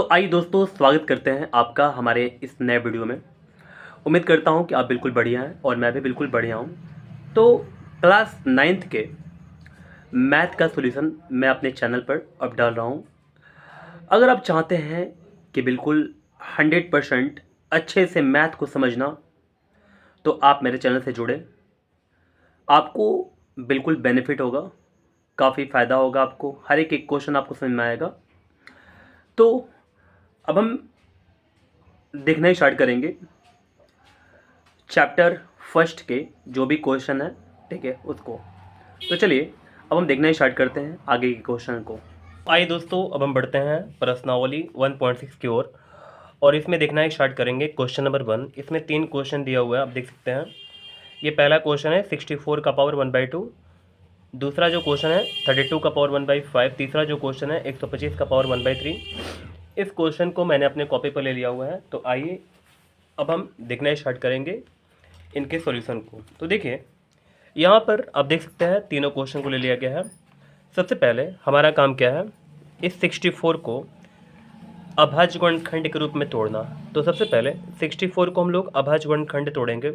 तो आइए दोस्तों, स्वागत करते हैं आपका हमारे इस नए वीडियो में। उम्मीद करता हूं कि आप बिल्कुल बढ़िया हैं और मैं भी बिल्कुल बढ़िया हूं। तो क्लास 9th के मैथ का सॉल्यूशन मैं अपने चैनल पर अब डाल रहा हूं। अगर आप चाहते हैं कि बिल्कुल 100% अच्छे से मैथ को समझना, तो आप मेरे चैनल से जुड़े। आपको बिल्कुल बेनिफिट होगा, काफ़ी फ़ायदा होगा आपको, हर एक एक क्वेश्चन आपको समझ में आएगा। तो अब हम देखना ही स्टार्ट करेंगे चैप्टर फर्स्ट के जो भी क्वेश्चन है, ठीक है, उसको। तो चलिए अब हम देखना स्टार्ट करते हैं आगे के क्वेश्चन को। आइए दोस्तों, अब हम बढ़ते हैं प्रश्नावली 1.6 की ओर और इसमें देखना स्टार्ट करेंगे क्वेश्चन नंबर 1। इसमें 3 क्वेश्चन दिया हुआ है, आप देख सकते हैं। ये पहला क्वेश्चन है 64 का पावर 1/2। दूसरा जो क्वेश्चन है 32 का पावर 1/5। तीसरा जो क्वेश्चन है 125 का पावर 1/3। इस क्वेश्चन को मैंने अपने कॉपी पर ले लिया हुआ है। तो आइए अब हम देखना स्टार्ट करेंगे इनके सॉल्यूशन को। तो देखिए यहाँ पर आप देख सकते हैं तीनों क्वेश्चन को ले लिया गया है। सबसे पहले हमारा काम क्या है, इस 64 को अभाज्य गुणनखंड के रूप में तोड़ना। तो सबसे पहले 64 को हम लोग अभाज्य गुणनखंड तोड़ेंगे।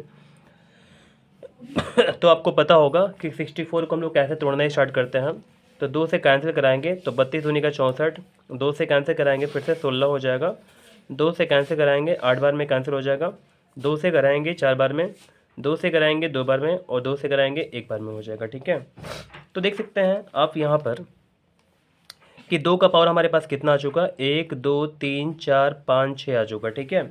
तो आपको पता होगा कि 64 को हम लोग कैसे तोड़ना स्टार्ट करते हैं। तो 2 से कैंसिल कराएंगे तो 32 दूनी का 64। 2 से कैंसिल कराएंगे फिर से 16 हो जाएगा। 2 से कैंसिल कराएंगे 8 बार में कैंसिल हो जाएगा। 2 से कराएंगे 4 बार में, 2 से कराएंगे 2 बार में और 2 से कराएंगे 1 बार में हो जाएगा। ठीक है, तो देख सकते हैं आप यहाँ पर कि 2 का पावर हमारे पास कितना आ चुका, 1 2 3 4 5 6 आ चुका। ठीक है,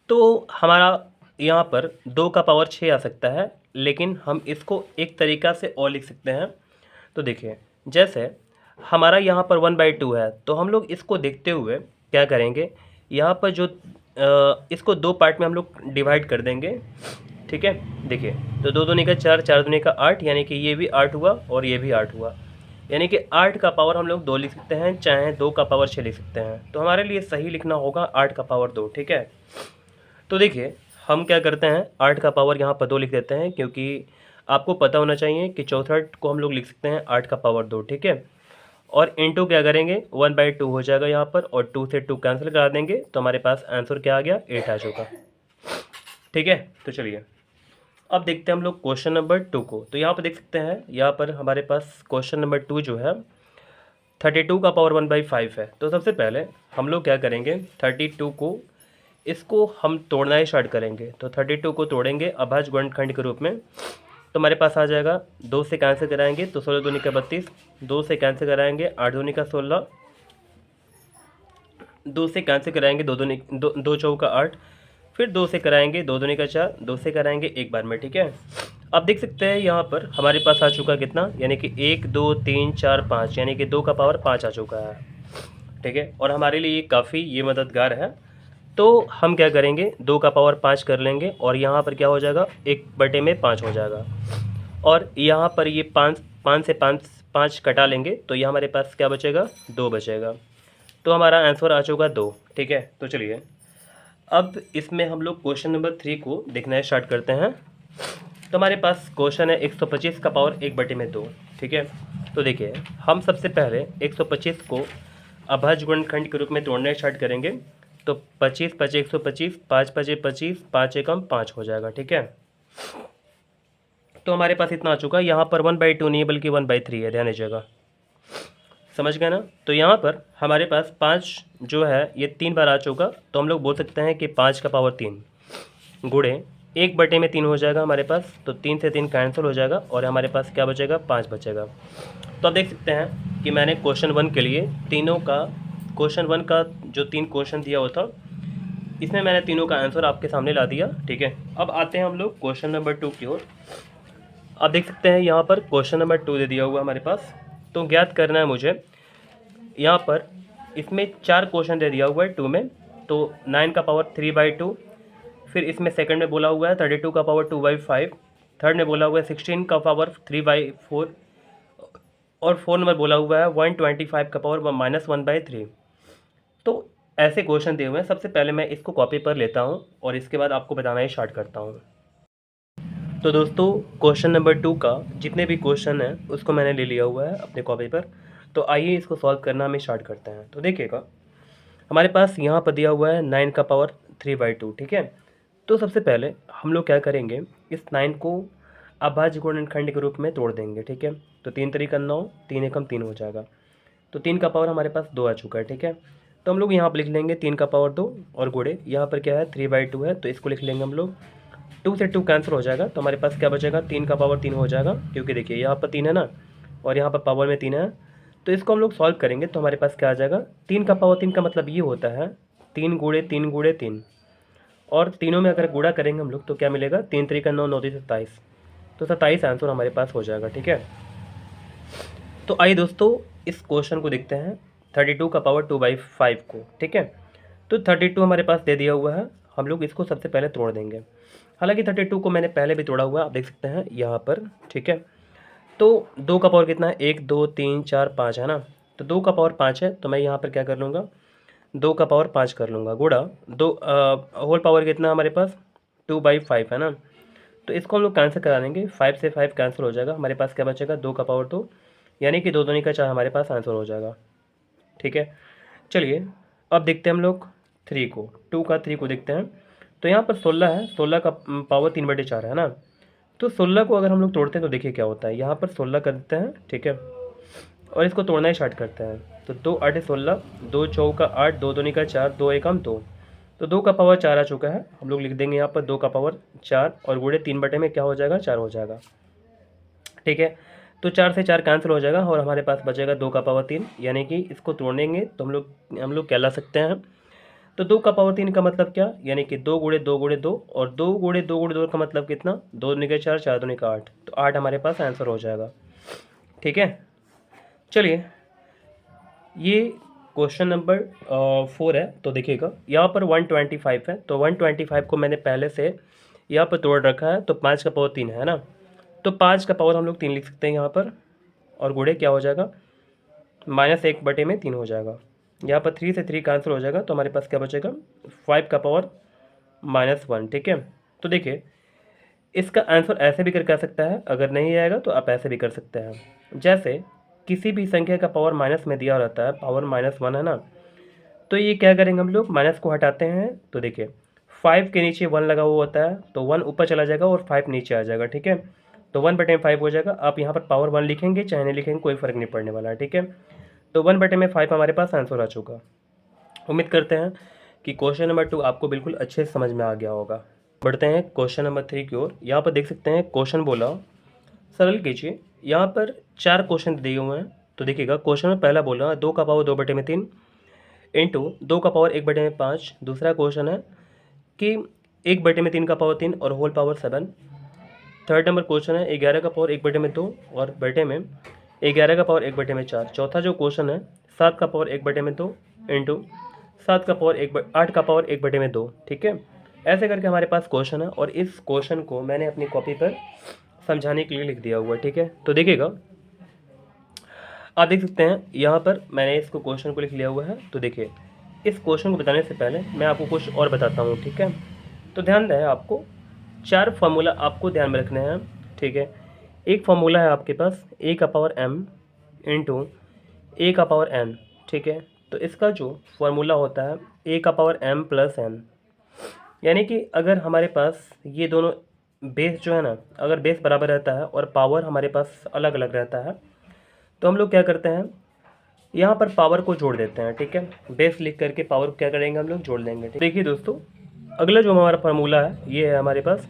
तो हमारा यहाँ पर 2 का पावर 6 आ सकता है, लेकिन हम इसको एक तरीक़ा से और लिख सकते हैं। तो देखिए, जैसे हमारा यहाँ पर 1/2 है, तो हम लोग इसको देखते हुए क्या करेंगे, यहाँ पर जो इसको 2 पार्ट में हम लोग डिवाइड कर देंगे। ठीक है, देखिए, तो 2 दूनी का 4, 4 दूनी का 8, यानी कि ये भी 8 हुआ और ये भी 8 हुआ। यानी कि 8 का पावर हम लोग 2 लिख सकते हैं, चाहे 2 का पावर 6 लिख सकते हैं। तो हमारे लिए सही लिखना होगा 8 का पावर 2। ठीक है, तो देखिए हम क्या करते हैं, 8 का पावर यहाँ पर 2 लिख देते हैं, क्योंकि आपको पता होना चाहिए कि 64 को हम लोग लिख सकते हैं 8 का पावर 2। ठीक है, और इंटू क्या करेंगे, 1/2 हो जाएगा यहाँ पर, और 2 से 2 कैंसिल करा देंगे तो हमारे पास आंसर क्या आ गया, 8 आ चुका। ठीक है, तो चलिए अब देखते हैं हम लोग क्वेश्चन नंबर 2 को। तो यहाँ पर देख सकते हैं, यहाँ पर हमारे पास क्वेश्चन नंबर 2 जो है 32 का पावर 1/5 है। तो सबसे पहले हम लोग क्या करेंगे, 32 को इसको हम तोड़ना ही स्टार्ट करेंगे। तो 32 को तोड़ेंगे अभाज्य गुणनखंड के रूप में। तो हमारे पास आ जाएगा, 2 से कैंसिल कराएंगे तो 16 दूनी का 32, 2 से कैंसिल कराएंगे 8 दूनी का 16, 2 से कैंसिल कराएंगे 2 चौका 8, फिर 2 से कराएंगे 2 दूनी का 4, 2 से कराएंगे 1 बार में। ठीक है, अब देख सकते हैं यहाँ पर हमारे पास आ चुका कितना, यानी कि 1 2 3 4 5, यानी कि 2 का पावर 5 आ चुका है। ठीक है, और हमारे लिए काफ़ी ये मददगार है। तो हम क्या करेंगे, 2 का पावर 5 कर लेंगे और यहाँ पर क्या हो जाएगा, 1/5 हो जाएगा। और यहाँ पर ये 5 से 5 कटा लेंगे तो ये हमारे पास क्या बचेगा, 2 बचेगा। तो हमारा आंसर आ चुका 2। ठीक है, तो चलिए अब इसमें हम लोग क्वेश्चन नंबर 3 को देखना स्टार्ट करते हैं। तो हमारे पास क्वेश्चन है 125 का पावर 1/2। ठीक है, तो देखिए हम सबसे पहले 125 को अभाज्य गुणनखंड के रूप में तोड़ना स्टार्ट करेंगे। तो 25 5 125, 5 5 25, 5 एकम 5 हो जाएगा। ठीक है, तो हमारे पास इतना आ चुका। यहाँ पर 1/2 नहीं है बल्कि 1/3 है, ध्यान दीजिएगा, समझ गए ना। तो यहाँ पर हमारे पास 5 जो है ये 3 बार आ चुका। तो हम लोग बोल सकते हैं कि 5 का पावर 3 गुणे 1/3 हो जाएगा हमारे पास। तो 3 से 3 कैंसिल हो जाएगा और हमारे पास क्या बचेगा, 5 बचेगा। तो आप देख सकते हैं कि मैंने क्वेश्चन 1 के लिए तीनों का, क्वेश्चन 1 का जो 3 क्वेश्चन दिया हुआ था, इसमें मैंने तीनों का आंसर आपके सामने ला दिया। ठीक है, अब आते हैं हम लोग क्वेश्चन नंबर 2 की ओर। आप देख सकते हैं यहाँ पर क्वेश्चन नंबर 2 दे दिया हुआ हमारे पास। तो ज्ञात करना है मुझे, यहाँ पर इसमें 4 क्वेश्चन दे दिया हुआ है 2 में। तो 9 का पावर 3/2, फिर इसमें सेकंड में बोला हुआ है 32 का पावर 2/5, थर्ड में बोला हुआ है 16 का पावर 3/4, और 4 नंबर बोला हुआ है 125 का पावर -1/3। तो ऐसे क्वेश्चन दिए हुए हैं। सबसे पहले मैं इसको कॉपी पर लेता हूँ और इसके बाद आपको बताना ही स्टार्ट करता हूँ। तो दोस्तों क्वेश्चन नंबर 2 का जितने भी क्वेश्चन हैं उसको मैंने ले लिया हुआ है अपने कॉपी पर। तो आइए इसको सॉल्व करना हम स्टार्ट करते हैं। तो देखिएगा, हमारे पास यहाँ पर दिया हुआ है 9 का पावर 3/2, ठीक है। तो सबसे पहले हम लोग क्या करेंगे, इस 9 को अभाज्य गुणनखंड के रूप में तोड़ देंगे, ठीक है। तो 3 3 9, 3 एकम 3 हो जाएगा। तो 3 का पावर हमारे पास 2 आ चुका है, ठीक है। तो हम लोग यहाँ पर लिख लेंगे 3 का पावर 2 और गुणे यहाँ पर क्या है 3/2 है, तो इसको लिख लेंगे हम लोग। 2 से 2 कैंसिल हो जाएगा, तो हमारे पास क्या बचेगा, 3 का पावर 3 हो जाएगा, क्योंकि देखिए यहाँ पर 3 है ना और यहाँ पर पावर में 3 है। तो इसको हम लोग सॉल्व करेंगे तो हमारे पास क्या आ जाएगा, 3 का पावर 3 का मतलब ये होता है 3 गुणे 3 गुणे 3, और तीनों में अगर गुणा करेंगे हम लोग तो क्या मिलेगा, 3 3 9 9 27, तो 27 आंसर हमारे पास हो जाएगा, ठीक है। तो आइए दोस्तों इस क्वेश्चन को देखते हैं 32 का पावर 2/5 को, ठीक है। तो 32 हमारे पास दे दिया हुआ है, हम लोग इसको सबसे पहले तोड़ देंगे। हालांकि 32 को मैंने पहले भी तोड़ा हुआ है, आप देख सकते हैं यहाँ पर, ठीक है। तो 2 का पावर कितना है, 1 2 3 4 5 है ना। तो 2 का पावर 5 है, तो मैं यहाँ पर क्या कर लूँगा, 2 का पावर 5 कर लूँगा, गुणा दो होल पावर कितना है हमारे पास 2/5 है ना। तो इसको हम लोग कैंसिल करा देंगे, 5 से 5 कैंसिल हो जाएगा, हमारे पास क्या बचेगा 2 का पावर 2, यानी कि 2 दूनी का 4 हमारे पास आंसर हो जाएगा, ठीक है। चलिए अब देखते हैं हम लोग 3 को, 2 का 3 को देखते हैं। तो यहाँ पर 16 है, 16 का पावर 3/4 है ना। तो 16 को अगर हम लोग तोड़ते हैं तो देखिए क्या होता है, यहाँ पर 16 कर देते हैं, ठीक है, और इसको तोड़ना ही स्टार्ट करते हैं। तो 2 8 16, 2 चौका 8, 2 दूनी का 4, 2 एकम 2, तो 2 का पावर 4 आ चुका है, हम लोग लिख देंगे यहाँ पर 2 का पावर 4 और गुणे 3 बटे में क्या हो जाएगा 4 हो जाएगा, ठीक है। तो 4 से 4 कैंसिल हो जाएगा और हमारे पास बचेगा 2 का पावर 3, यानी कि इसको तोड़ेंगे तो हम लोग क्या ला सकते हैं। तो 2 का पावर 3 का मतलब क्या, यानी कि 2 गुणे 2 गुणे 2, और 2 गुणे 2 गुणे 2 का मतलब कितना, 2 दूनी का 4, 4 दूनी का 8, तो 8 हमारे पास आंसर हो जाएगा, ठीक है। चलिए ये क्वेश्चन नंबर 4 है, तो देखिएगा यहाँ पर 125 है, तो 125 को मैंने पहले से यहाँ पर तोड़ रखा है, तो 5 का पावर 3 है ना। तो 5 का पावर हम लोग 3 लिख सकते हैं यहाँ पर, और गुणे क्या हो जाएगा, -1/3 हो जाएगा। यहाँ पर 3 से 3 कैंसिल हो जाएगा, तो हमारे पास क्या बचेगा 5 का पावर -1, ठीक है। तो देखिए इसका आंसर ऐसे भी करके आ सकता है, अगर नहीं आएगा तो आप ऐसे भी कर सकते हैं। जैसे किसी भी संख्या का पावर माइनस में दिया रहता है, पावर -1 है ना, तो ये क्या करेंगे हम लोग, माइनस को हटाते हैं, तो देखिए 5 के नीचे 1 लगा हुआ होता है, तो 1 ऊपर चला जाएगा और 5 नीचे आ जाएगा, ठीक है। तो 1/5 हो जाएगा, आप यहाँ पर पावर 1 लिखेंगे चाहे नहीं लिखेंगे कोई फ़र्क नहीं पड़ने वाला है, ठीक है। तो 1/5 हमारे पास आंसर आ चुका। उम्मीद करते हैं कि क्वेश्चन नंबर 2 आपको बिल्कुल अच्छे से समझ में आ गया होगा। बढ़ते हैं क्वेश्चन नंबर 3 की ओर। यहाँ पर देख सकते हैं क्वेश्चन बोला, सरल कीजिए। यहाँ पर 4 क्वेश्चन दिए हुए हैं, तो देखिएगा क्वेश्चन में पहला बोला 2 का पावर 2/3 इंटू 2 का पावर 1/5। दूसरा क्वेश्चन है कि 1/3 का पावर 3 और whole power 7। Third number question है 11 का पावर 1/2 और बटे में 11 का पावर 1/4। चौथा जो क्वेश्चन है 7 का पावर 1/2 इंटू 7 का पावर 8 का पावर 1/2, ठीक है। ऐसे करके हमारे पास क्वेश्चन है, और इस क्वेश्चन को मैंने अपनी कॉपी पर समझाने के लिए लिख दिया हुआ है, ठीक है। तो देखिएगा आप देख सकते हैं यहाँ पर मैंने इसको क्वेश्चन को लिख लिया हुआ है। तो देखिए इस क्वेश्चन को बताने से पहले मैं आपको कुछ और बताता हूँ, ठीक है। तो ध्यान रहे आपको 4 फार्मूला आपको ध्यान में रखने हैं, ठीक है। एक फार्मूला है आपके पास a का पावर m इंटू a का पावर n, ठीक है। तो इसका जो फार्मूला होता है a का पावर m प्लस n, यानी कि अगर हमारे पास ये दोनों बेस जो है ना, अगर बेस बराबर रहता है और पावर हमारे पास अलग अलग रहता है, तो हम लोग क्या करते हैं यहाँ पर पावर को जोड़ देते हैं, ठीक है। बेस लिख करके पावर को क्या करेंगे हम लोग जोड़ देंगे, ठीक। देखिए दोस्तों अगला जो हमारा फार्मूला है ये है हमारे पास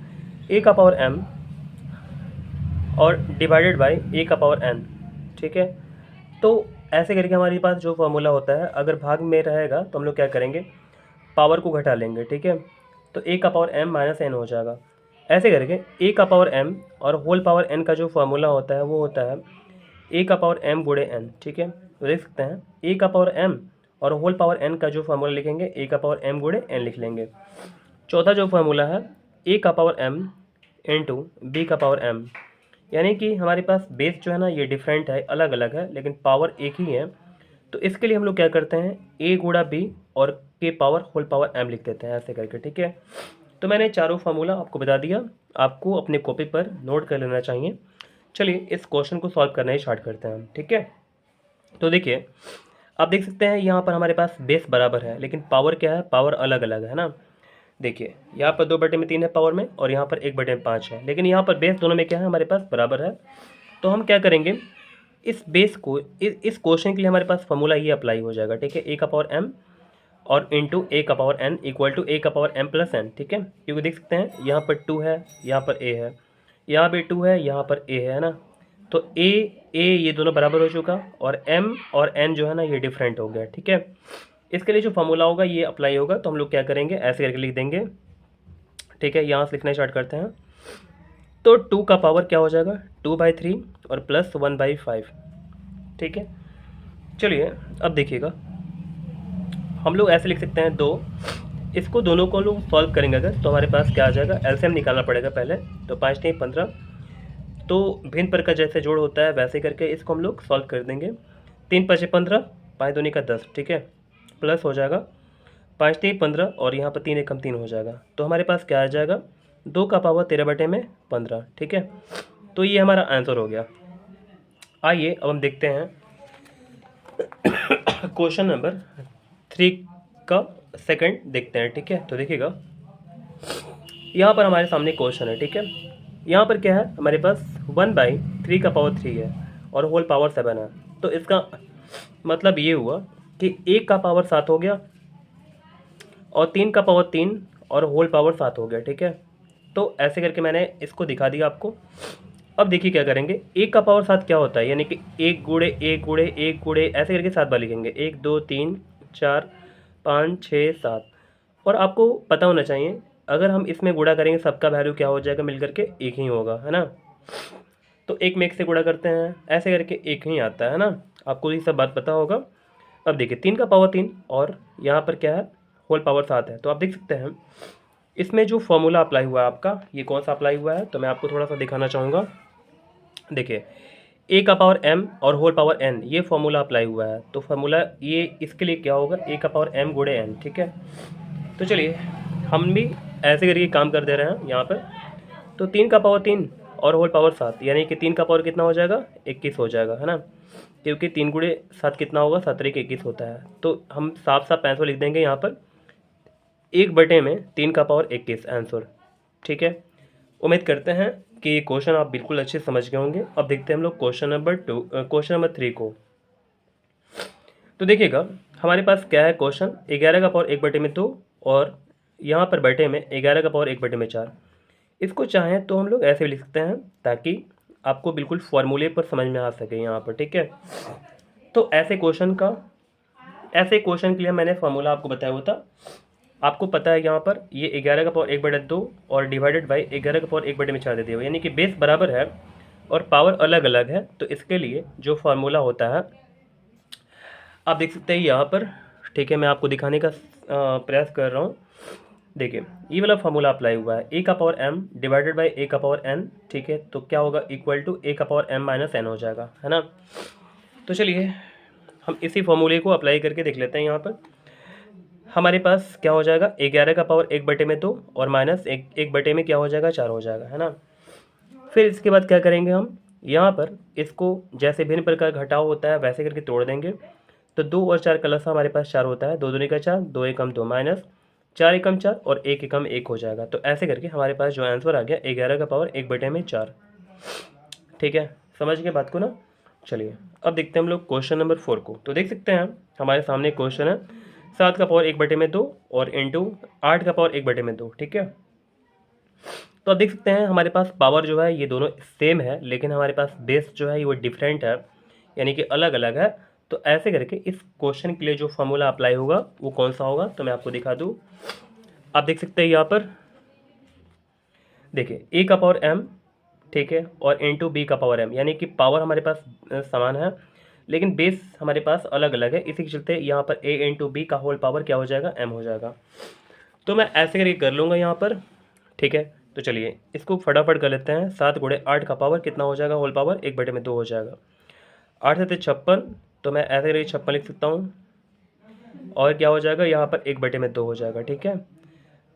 a का पावर m और डिवाइडेड बाय a का पावर n, ठीक है। तो ऐसे करके हमारे पास जो फार्मूला होता है अगर भाग में रहेगा तो हम लोग क्या करेंगे पावर को घटा लेंगे, ठीक है। तो a का पावर m माइनस n हो जाएगा। ऐसे करके a का पावर m और होल पावर n का जो फार्मूला होता है वो होता है a का पावर m गुणे n, ठीक है। तो देख सकते हैं a का पावर m और होल पावर n का जो फार्मूला लिखेंगे a का पावर m गुणे n लिख लेंगे। चौथा जो फार्मूला है a का पावर m इंटू b का पावर m, यानी कि हमारे पास बेस जो है ना ये डिफरेंट है, अलग अलग है, लेकिन पावर एक ही है। तो इसके लिए हम लोग क्या करते हैं a गुणा b और के पावर होल पावर m लिख देते हैं ऐसे करके, ठीक है। तो मैंने चारों फार्मूला आपको बता दिया, आपको अपने कॉपी पर नोट कर लेना चाहिए। चलिए इस क्वेश्चन को सॉल्व करना ही स्टार्ट करते हैं हम, ठीक है। तो देखिए आप देख सकते हैं यहाँ पर हमारे पास बेस बराबर है, लेकिन पावर क्या है, पावर अलग अलग है ना। देखिए यहाँ पर 2/3 है पावर में, और यहाँ पर 1/5 है, लेकिन यहाँ पर बेस दोनों में क्या है, हमारे पास बराबर है। तो हम क्या करेंगे, इस बेस को इस क्वेश्चन के लिए हमारे पास फॉर्मूला ये अप्लाई हो जाएगा, ठीक है। ए का पावर m और इंटू ए का पावर n इक्वल टू ए का पावर m प्लस n, ठीक है। क्योंकि देख सकते हैं यहाँ पर 2 है, यहाँ पर a है, यहाँ पे 2 है, यहाँ पर a है ना। तो a ये दोनों बराबर हो चुका, और m और n जो है ना ये डिफरेंट हो गया, ठीक है। इसके लिए जो फॉर्मूला होगा ये अप्लाई होगा। तो हम लोग क्या करेंगे, ऐसे करके लिख देंगे, ठीक है। यहाँ से लिखना स्टार्ट करते हैं। तो 2 का पावर क्या हो जाएगा, 2/3 और प्लस 1/5, ठीक है। चलिए अब देखिएगा, हम लोग ऐसे लिख सकते हैं 2, इसको दोनों को लोग सॉल्व करेंगे अगर, तो हमारे पास क्या आ जाएगा, एलसीएम निकालना पड़ेगा पहले। तो 5 3 15, तो भिन्न पर का जैसे जोड़ होता है वैसे करके इसको हम लोग सॉल्व कर देंगे। 3 5 15, 5 दूनी का 10, ठीक है, प्लस हो जाएगा 5 3 15, और यहाँ पर 3 एकम 3 हो जाएगा। तो हमारे पास क्या आ जाएगा, 2 का पावर 13/15, ठीक है। तो ये हमारा आंसर हो गया। आइए अब हम देखते हैं क्वेश्चन नंबर 3 का सेकंड देखते हैं, ठीक है। तो देखिएगा यहाँ पर हमारे सामने क्वेश्चन है, ठीक है। यहाँ पर क्या है, हमारे पास 1/3 का पावर 3 है और होल पावर 7 है। तो इसका मतलब ये हुआ कि 1 का पावर 7 हो गया, और 3 का पावर 3 और होल पावर 7 हो गया, ठीक है। तो ऐसे करके मैंने इसको दिखा दिया आपको। अब देखिए क्या करेंगे, 1 का पावर 7 क्या होता है, यानी कि 1 गुणे 1 गुणे 1 गुणे ऐसे करके 7 बार लिखेंगे, 1 2 3 4 5 6 7। और आपको पता होना चाहिए, अगर हम इसमें गुणा करेंगे सबका वैल्यू क्या हो जाएगा, मिल करके 1 ही होगा, है ना। तो 1 में 1 से गुणा करते हैं, ऐसे करके 1 ही आता है ना। आपको ये सब बात पता होगा। अब देखिए 3 का पावर 3 और यहाँ पर क्या है, होल पावर 7 है। तो आप देख सकते हैं इसमें जो फॉर्मूला अप्लाई हुआ है आपका, ये कौन सा अप्लाई हुआ है, तो मैं आपको थोड़ा सा दिखाना चाहूँगा। देखिए ए का पावर m और होल पावर n, ये फॉर्मूला अप्लाई हुआ है। तो फॉर्मूला ये इसके लिए क्या होगा, ए का पावर m गुणे n, ठीक है। तो चलिए हम भी ऐसे करके काम कर दे रहे हैं यहाँ पर। तो 3 का पावर 3 और होल पावर 7, यानी कि 3 का पावर कितना हो जाएगा, 21 हो जाएगा, है ना। क्योंकि 3 गुणे 7 कितना होगा, 7 3 21 होता है। तो हम साफ साफ आंसर लिख देंगे यहाँ पर, 1/3 का पावर 21 आंसर, ठीक है। उम्मीद करते हैं कि ये क्वेश्चन आप बिल्कुल अच्छे से समझ गए होंगे। अब देखते हैं हम लोग क्वेश्चन नंबर 3 को। तो देखिएगा हमारे पास क्या है क्वेश्चन, 11 का पावर 1/2 और यहाँ पर बटे में 11 का पावर 1/4। इसको चाहें तो हम लोग ऐसे भी लिख सकते हैं, ताकि आपको बिल्कुल फॉर्मूले पर समझ में आ सके यहाँ पर, ठीक है। तो ऐसे क्वेश्चन के लिए मैंने फॉर्मूला आपको बताया हुआ था। आपको पता है यहाँ पर ये 11 का पावर 1/2 और डिवाइडेड बाई 11 का पावर 1/4 दे दिया हुआ, यानी कि बेस बराबर है और पावर अलग अलग है। तो इसके लिए जो फार्मूला होता है आप देख सकते हैं यहाँ पर, ठीक है। मैं आपको दिखाने का प्रयास कर रहा हूँ। देखिए ये वाला फार्मूला अप्लाई हुआ है, ए का पावर m डिवाइडेड बाई ए का पावर n, ठीक है। तो क्या होगा, इक्वल टू ए का पावर m माइनस n हो जाएगा, है ना। तो चलिए हम इसी फॉर्मूले को अप्लाई करके देख लेते हैं। यहाँ पर हमारे पास क्या हो जाएगा, 11 का पावर 1/2 और माइनस 1 में क्या हो जाएगा, 4 हो जाएगा, है ना। फिर इसके बाद क्या करेंगे, हम यहाँ पर इसको जैसे भिन्न प्रकार घटाव होता है वैसे करके तोड़ देंगे। तो 2 और 4 का लसा हमारे पास 4 होता है, 2 दूनी का 4, 2 एकम 2 माइनस 4 एकम 4 और 1 एकम 1 हो जाएगा। तो ऐसे करके हमारे पास जो आंसर आ गया 11 का पावर 1/4, ठीक है। समझ गए बात को ना। चलिए अब देखते हैं हम लोग क्वेश्चन नंबर 4 को। तो देख सकते हैं हमारे सामने क्वेश्चन है, 7 का पावर 1/2 और इंटू 8 का पावर 1/2, ठीक है। तो आप देख सकते हैं हमारे पास पावर जो है ये दोनों सेम है, लेकिन हमारे पास बेस जो है ये वो डिफरेंट है, यानी कि अलग अलग है। तो ऐसे करके इस क्वेश्चन के लिए जो फॉर्मूला अप्लाई होगा वो कौन सा होगा, तो मैं आपको दिखा दूँ। आप देख सकते हैं यहाँ पर देखिए ए का पावर m, ठीक है, और इंटू बी का पावर m, यानी कि पावर हमारे पास समान है लेकिन बेस हमारे पास अलग अलग है। इसी के चलते यहाँ पर a इंटू बी का होल पावर क्या हो जाएगा, m हो जाएगा। तो मैं ऐसे करके कर लूँगा यहाँ पर, ठीक है। तो चलिए इसको फटाफट कर लेते हैं। 7 गुणे 8 का पावर कितना हो जाएगा, होल पावर 1/2 हो जाएगा। 8 से 56, तो मैं ऐसे करके 56 लिख सकता हूँ, और क्या हो जाएगा यहाँ पर 1/2 हो जाएगा, ठीक है।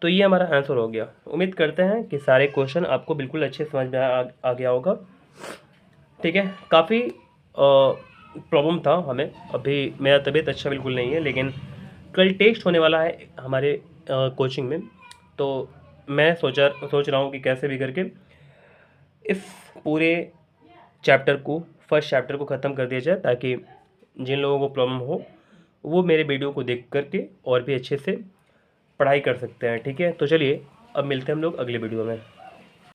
तो ये हमारा आंसर हो गया। उम्मीद करते हैं कि सारे क्वेश्चन आपको बिल्कुल अच्छे समझ में आ गया होगा, ठीक है। काफ़ी प्रॉब्लम था हमें। अभी मेरा तबीयत अच्छा बिल्कुल नहीं है, लेकिन कल टेस्ट होने वाला है हमारे कोचिंग में, तो मैं सोच रहा हूँ कि कैसे भी करके इस पूरे चैप्टर को, फर्स्ट चैप्टर को ख़त्म कर दिया जाए, ताकि जिन लोगों को प्रॉब्लम हो वो मेरे वीडियो को देख करके और भी अच्छे से पढ़ाई कर सकते हैं। ठीक है, तो चलिए अब मिलते हैं हम लोग अगले वीडियो में।